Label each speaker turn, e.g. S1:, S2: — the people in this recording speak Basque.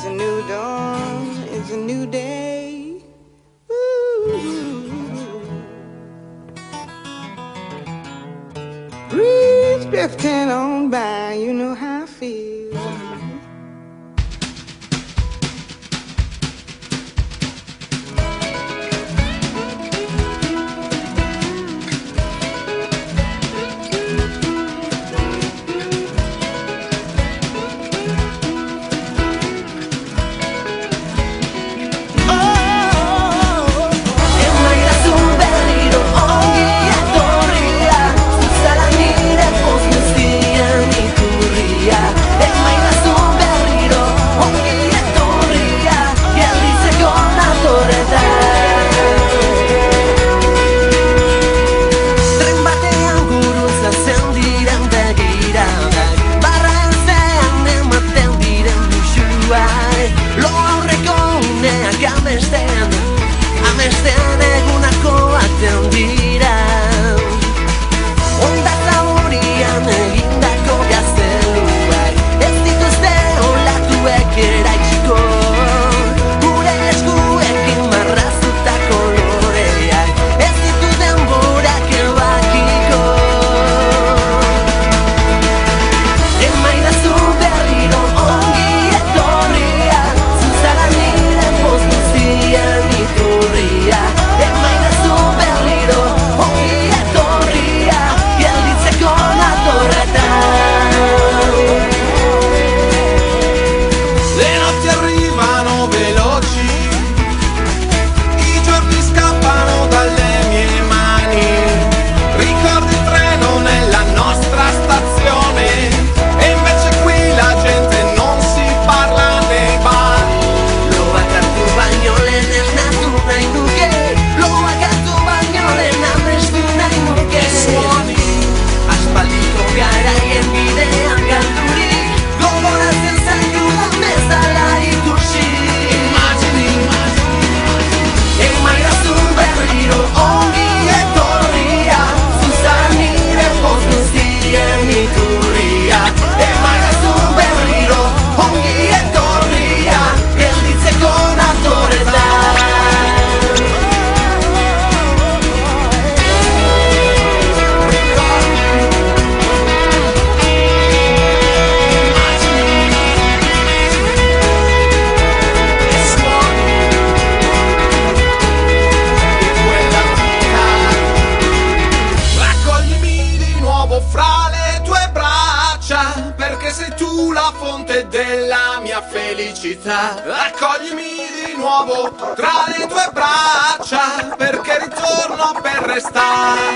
S1: It's a new dawn, it's a new day. Ooh. Breeze drifting on by, you know how I feel.
S2: Amestean egunako aten dira Onda zaurian egindako gazteluak Ez dituzte olatuek eraitsiko Gure eskuekin marraztutako loreak Ez ditu denborak ebakiko Emaidazu berriro ongi etorria Zuzara nire poz guztian iturria Emaidazu berriro ongi etorria Gelditzeko natorretan
S3: Le notti arrivano veloci I giorni scappano dalle mie mani Ricordi il treno nella nostra stazione E invece qui la gente non si parla nei bar
S2: Loak hartu baino lehen ez natu nahi nuke Loak hartu baino lehen amestu nahi nuke
S3: Suoni
S2: Aspaldiko garaien bidean galdurik Gogoratzen zaitudan bezala ikusi
S3: Immagini
S2: Emaidazu berriro ongi etorria Zuzara nire poz guztien iturria Emaidazu berriro ongi etorria Gelditzeko natorretan
S3: Raccoglimi di nuovo fra le tue braccia Perché sei tu la fonte della mia felicità Raccoglimi di nuovo tra le tue braccia Perché ritorno per restare